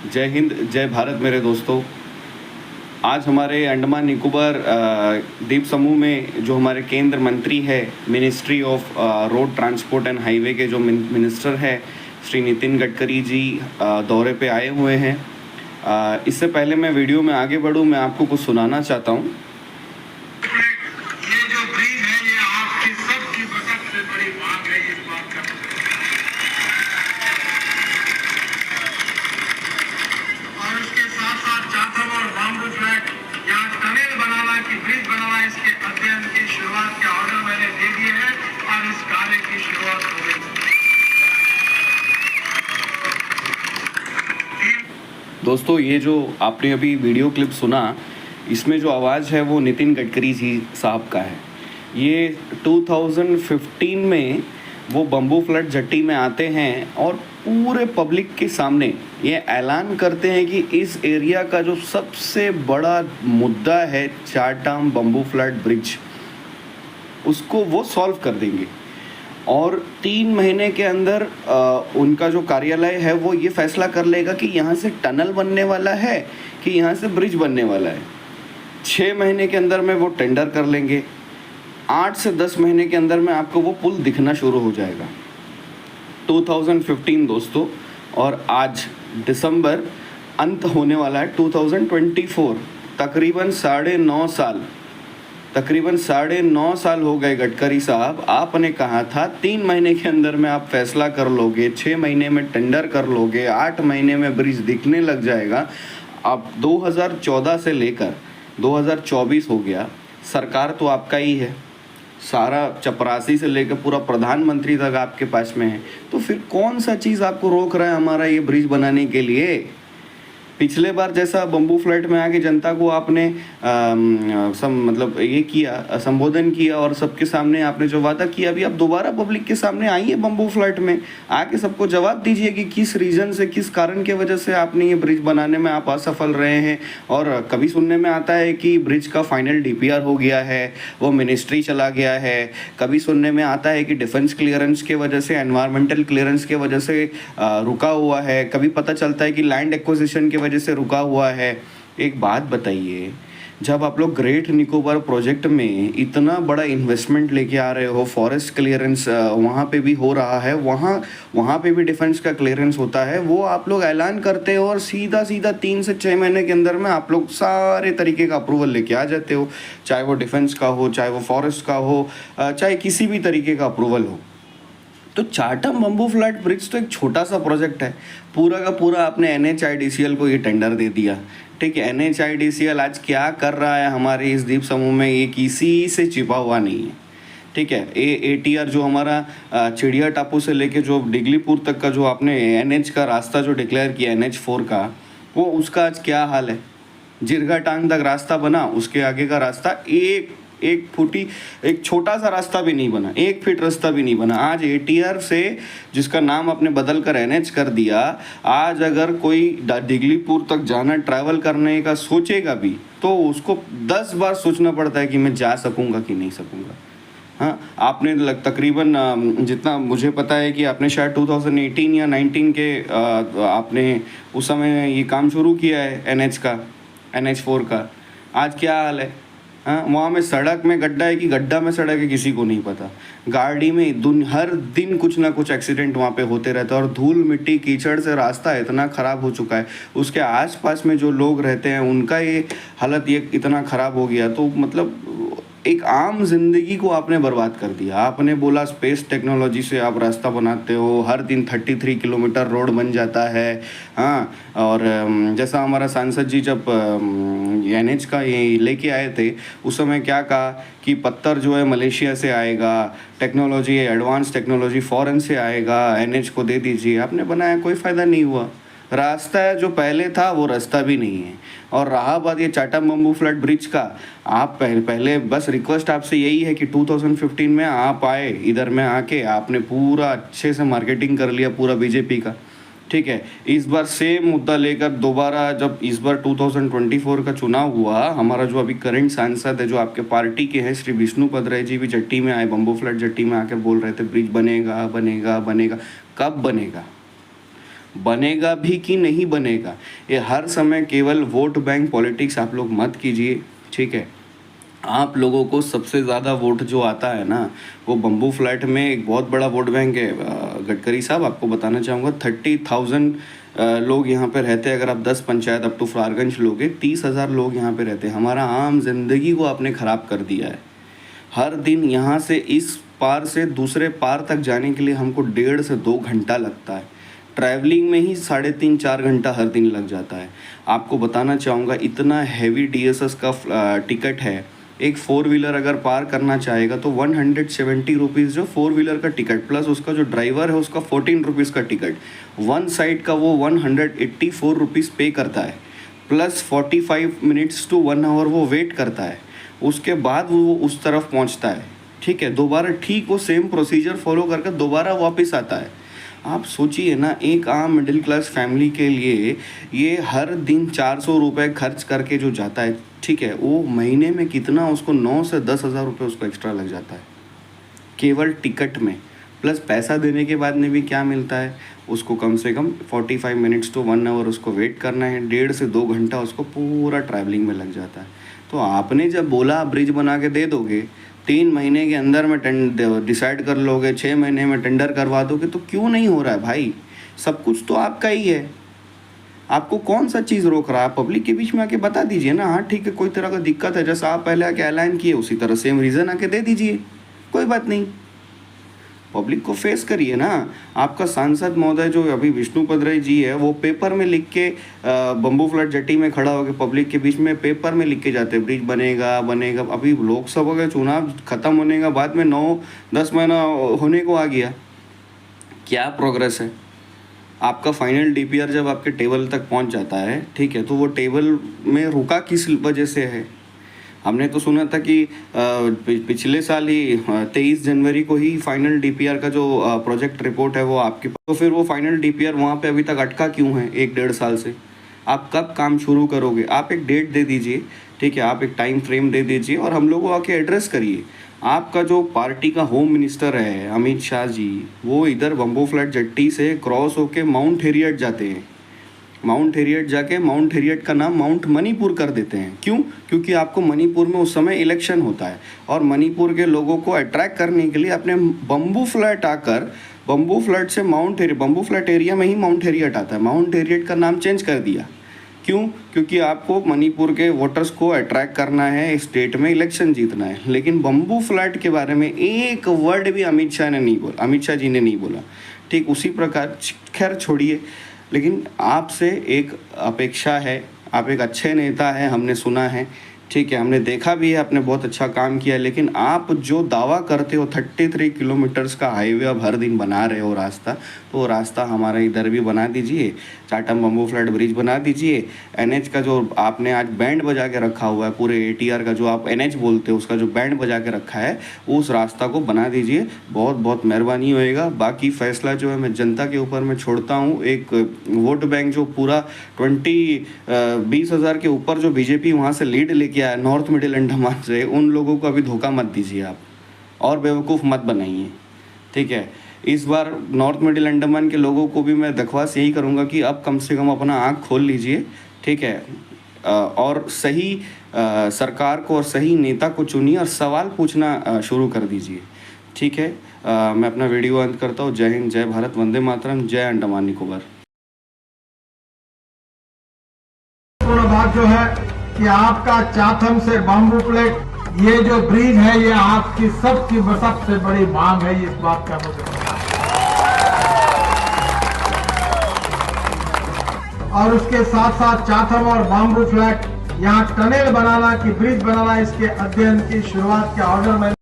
जय हिंद, जय भारत मेरे दोस्तों। आज हमारे अंडमान निकोबार द्वीप समूह में जो हमारे केंद्र मंत्री है, ministry of road transport and highway के जो मिनिस्टर है श्री नितिन गडकरी जी दौरे पे आए हुए हैं। इससे पहले मैं वीडियो में आगे बढ़ूं, मैं आपको कुछ सुनाना चाहता हूं। ये जो ब्रिज है ये आपकी सबकी सबसे बड़ी मांग है इस बात का। और उसके साथ साथ चाथम और बाम्बू फ्लैट यहाँ टनल बनाना की ब्रिज बनाना, इसके अध्ययन की शुरुआत के ऑर्डर मैंने दे दिए हैं और इस कार्य की शुरुआत हो गई। दोस्तों, ये जो आपने अभी वीडियो क्लिप सुना, इसमें जो आवाज़ है वो नितिन गडकरी जी साहब का है। ये 2015 में वो बम्बू फ्लड जट्टी में आते हैं और पूरे पब्लिक के सामने ये ऐलान करते हैं कि इस एरिया का जो सबसे बड़ा मुद्दा है चाटाम बम्बू फ्लड ब्रिज, उसको वो सॉल्व कर देंगे। और 3 महीने के अंदर उनका जो कार्यालय है वो ये फैसला कर लेगा कि यहाँ से टनल बनने वाला है कि यहाँ से ब्रिज बनने वाला है। 6 महीने के अंदर में वो टेंडर कर लेंगे। 8 से 10 महीने के अंदर में आपको वो पुल दिखना शुरू हो जाएगा। 2015 दोस्तों, और आज दिसंबर अंत होने वाला है 2024। तकरीबन 9.5 साल हो गए गडकरी साहब। आपने कहा था 3 महीने के अंदर में आप फैसला कर लोगे, 6 महीने में टेंडर कर लोगे, 8 महीने में ब्रिज दिखने लग जाएगा। अब 2014 से लेकर 2024 हो गया, सरकार तो आपका ही है, सारा चपरासी से लेकर पूरा प्रधानमंत्री तक आपके पास में है, तो फिर कौन सा चीज़ आपको रोक रहा है हमारा ये ब्रिज बनाने के लिए? पिछले बार जैसा बम्बू फ्लैट में आके जनता को आपने ये किया, संबोधन किया और सबके सामने आपने जो वादा किया, अभी आप दोबारा पब्लिक के सामने आइए बम्बू फ्लैट में आके सबको जवाब दीजिए कि किस रीज़न से, किस कारण के वजह से आपने ये ब्रिज बनाने में आप असफल रहे हैं। और कभी सुनने में आता है कि ब्रिज का फाइनल DPR हो गया है, वो मिनिस्ट्री चला गया है। कभी सुनने में आता है कि डिफेंस क्लियरेंस के वजह से, एनवायरमेंटल क्लियरेंस के वजह से रुका हुआ है। कभी पता चलता है कि लैंड एक्विजिशन के वजह से रुका हुआ है। एक बात बताइए, जब आप लोग ग्रेट निकोबार प्रोजेक्ट में इतना बड़ा इन्वेस्टमेंट लेके आ रहे हो, फॉरेस्ट क्लियरेंस वहाँ पे भी हो रहा है, वहाँ पे भी डिफेंस का क्लियरेंस होता है, वो आप लोग ऐलान करते हो और सीधा 3 से 6 महीने के अंदर में आप लोग सारे तरीके का अप्रूवल लेके आ जाते हो, चाहे वो डिफेंस का हो, चाहे वो फॉरेस्ट का हो, चाहे किसी भी तरीके का अप्रूवल हो। तो चाटम बम्बू फ्लैट ब्रिज तो एक छोटा सा प्रोजेक्ट है, पूरा का पूरा आपने NHIDCL को ये टेंडर दे दिया। ठीक है, NHIDCL आज क्या कर रहा है हमारे इस द्वीप समूह में, ये किसी से छिपा हुआ नहीं है। ठीक है, ATR जो हमारा चिड़िया टापू से लेके जो डिगलीपुर तक का जो आपने NH का रास्ता जो डिक्लेयर किया, NH4 का, वो उसका आज क्या हाल है? जिरगा टांग तक रास्ता बना, उसके आगे का रास्ता एक फुटी, एक छोटा सा रास्ता भी नहीं बना, 1 फीट रास्ता भी नहीं बना। आज ATR से, जिसका नाम आपने बदल कर NH कर दिया, आज अगर कोई डिगलीपुर तक जाना, ट्रैवल करने का सोचेगा भी, तो उसको 10 बार सोचना पड़ता है कि मैं जा सकूंगा कि नहीं सकूंगा। हाँ, आपने तकरीबन जितना मुझे पता है कि आपने शायद 2018 या 19 के आपने उस समय ये काम शुरू किया है NH का, NH4 का। आज क्या हाल है? हाँ, वहाँ में सड़क में गड्ढा है कि गड्ढा में सड़क है, किसी को नहीं पता। गाड़ी में हर दिन कुछ ना कुछ एक्सीडेंट वहाँ पे होते रहता है, और धूल मिट्टी कीचड़ से रास्ता इतना ख़राब हो चुका है, उसके आसपास में जो लोग रहते हैं उनका ये हालत ये इतना ख़राब हो गया। तो मतलब एक आम जिंदगी को आपने बर्बाद कर दिया। आपने बोला स्पेस टेक्नोलॉजी से आप रास्ता बनाते हो, हर दिन 33 किलोमीटर रोड बन जाता है। हाँ, और जैसा हमारा सांसद जी जब NH का ये लेके आए थे, उस समय क्या कहा कि पत्थर जो है मलेशिया से आएगा, टेक्नोलॉजी एडवांस टेक्नोलॉजी फ़ॉरेन से आएगा, NH को दे दीजिए। आपने बनाया, कोई फ़ायदा नहीं हुआ। रास्ता है जो पहले था वो रास्ता भी नहीं है। और रहा बात ये चाटम बम्बू फ्लड ब्रिज का, आप पहले बस रिक्वेस्ट आपसे यही है कि 2015 में आप आए, इधर में आके आपने पूरा अच्छे से मार्केटिंग कर लिया पूरा BJP का। ठीक है, इस बार सेम मुद्दा लेकर दोबारा, जब इस बार 2024 का चुनाव हुआ, हमारा जो अभी करंट सांसद है जो आपके पार्टी के हैं श्री विष्णुपद राय जी भी जट्टी में आए, बम्बू फ्लड जट्टी में आकर बोल रहे थे ब्रिज बनेगा बनेगा बनेगा। कब बनेगा? बनेगा भी कि नहीं बनेगा। ये हर समय केवल वोट बैंक पॉलिटिक्स आप लोग मत कीजिए, ठीक है। आप लोगों को सबसे ज़्यादा वोट जो आता है ना, वो बम्बू फ्लैट में एक बहुत बड़ा वोट बैंक है। गडकरी साहब, आपको बताना चाहूँगा 30,000 लोग यहाँ पे रहते हैं। अगर आप 10 पंचायत अप टू फरारगंज लोगे, 30,000 लोग यहाँ पे रहते हैं। हमारा आम जिंदगी को आपने ख़राब कर दिया है। हर दिन यहाँ से इस पार से दूसरे पार तक जाने के लिए हमको 1.5 से 2 घंटा लगता है। ट्रैवलिंग में ही 3.5-4 घंटा हर दिन लग जाता है। आपको बताना चाहूँगा इतना हैवी DSS का टिकट है। एक 4 व्हीलर अगर पार करना चाहेगा तो 170 रुपीज़ जो 4 व्हीलर का टिकट, प्लस उसका जो ड्राइवर है उसका 14 रुपीज़ का टिकट, वन साइड का वो 184 रुपीज़ पे करता है, प्लस 45 मिनट्स टू 1 आवर वो वेट करता है। उसके बाद वो उस तरफ पहुंचता है, ठीक है। दोबारा ठीक वो सेम प्रोसीजर फॉलो करके दोबारा वापस आता है। आप सोचिए ना, एक आम मिडिल क्लास फैमिली के लिए ये हर दिन 400 रुपये खर्च करके जो जाता है, ठीक है, वो महीने में कितना उसको 9 से 10 हज़ार रुपये उसको एक्स्ट्रा लग जाता है केवल टिकट में। प्लस पैसा देने के बाद में भी क्या मिलता है उसको, कम से कम 45 मिनट्स टू 1 आवर उसको वेट करना है। 1.5 से 2 घंटा उसको पूरा ट्रैवलिंग में लग जाता है। तो आपने जब बोला ब्रिज बना के दे दोगे, 3 महीने के अंदर में डिसाइड कर लोगे, 6 महीने में टेंडर करवा दोगे, तो क्यों नहीं हो रहा है भाई? सब कुछ तो आपका ही है, आपको कौन सा चीज़ रोक रहा है? पब्लिक के बीच में आके बता दीजिए ना, हाँ ठीक है कोई तरह का दिक्कत है, जैसा आप पहले आके ऐलान किए उसी तरह सेम रीज़न आके दे दीजिए, कोई बात नहीं। पब्लिक को फेस करिए ना। आपका सांसद महोदय जो अभी विष्णुपद राय जी है, वो पेपर में लिख के बम्बू फ्लैट जेटी में खड़ा होकर पब्लिक के बीच में पेपर में लिख के जाते हैं ब्रिज बनेगा बनेगा। अभी लोकसभा का चुनाव खत्म होने का बाद में 9-10 महीना होने को आ गया, क्या प्रोग्रेस है? आपका फाइनल DPR जब आपके टेबल तक पहुंच जाता है, ठीक है, तो वो टेबल में रुका किस वजह से है? हमने तो सुना था कि पिछले साल ही 23 जनवरी को ही फाइनल DPR का जो प्रोजेक्ट रिपोर्ट है वो आपके पास, तो फिर वो फाइनल DPR वहाँ पे अभी तक अटका क्यों है 1-1.5 साल से? आप कब काम शुरू करोगे? आप एक डेट दे दीजिए, ठीक है, आप एक टाइम फ्रेम दे दीजिए और हम लोग को आके एड्रेस करिए। आपका जो पार्टी का होम मिनिस्टर है अमित शाह जी, वो इधर बम्बू फ्लैट जेट्टी से क्रॉस होके माउंट हेरियट जाते हैं। माउंट हेरियट जाके माउंट हेरियट का नाम माउंट मणिपुर कर देते हैं। क्यों? क्योंकि आपको मणिपुर में उस समय इलेक्शन होता है और मणिपुर के लोगों को अट्रैक्ट करने के लिए अपने बम्बू फ्लैट आकर, बम्बू फ्लैट से बम्बू फ्लैट एरिया में ही माउंट हेरियट आता है, माउंट हेरियट का नाम चेंज कर दिया। क्यों? क्योंकि आपको मणिपुर के वोटर्स को अट्रैक्ट करना है, स्टेट में इलेक्शन जीतना है। लेकिन बम्बू फ्लैट के बारे में एक वर्ड भी अमित शाह जी ने नहीं बोला, ठीक। उसी प्रकार, खैर छोड़िए, लेकिन आपसे एक अपेक्षा है, आप एक अच्छे नेता हैं, हमने सुना है, ठीक है, हमने देखा भी है, आपने बहुत अच्छा काम किया। लेकिन आप जो दावा करते हो 33 किलोमीटर्स का हाईवे आप हर दिन बना रहे हो रास्ता, तो वो रास्ता हमारा इधर भी बना दीजिए, चाटम बम्बू फ्लैट ब्रिज बना दीजिए। NH का जो आपने आज बैंड बजा के रखा हुआ है, पूरे ATR का जो आप NH बोलते हो उसका जो बैंड बजा के रखा है, उस रास्ता को बना दीजिए, बहुत बहुत मेहरबानी होएगा। बाकी फैसला जो है मैं जनता के ऊपर मैं छोड़ता हूँ। एक वोट बैंक जो पूरा 20 हज़ार के ऊपर जो BJP वहाँ से लीड लेके आया नॉर्थ मिडिल अंडमान से, उन लोगों को अभी धोखा मत दीजिए आप और बेवकूफ़ मत बनाइए, ठीक है। इस बार नॉर्थ मिडिल अंडमान के लोगों को भी मैं दरख्वास्त यही करूंगा कि अब कम से कम अपना आँख खोल लीजिए, ठीक है, और सही सरकार को और सही नेता को चुनिए और सवाल पूछना शुरू कर दीजिए, ठीक है। मैं अपना वीडियो अंत करता हूँ। जय हिंद, जय भारत, वंदे मातरम, जय अंडमान निकोबार। बात जो है कि आपका चाथम से बम्बू फ्लैट ये जो ब्रिज है, ये आपकी सबसे बड़ी मांग है, इस बात का मुझे और उसके साथ साथ चाथम और बम्बू फ्लैट यहाँ टनल बनाना कि ब्रिज बनाना, इसके अध्ययन की शुरुआत के ऑर्डर मैंने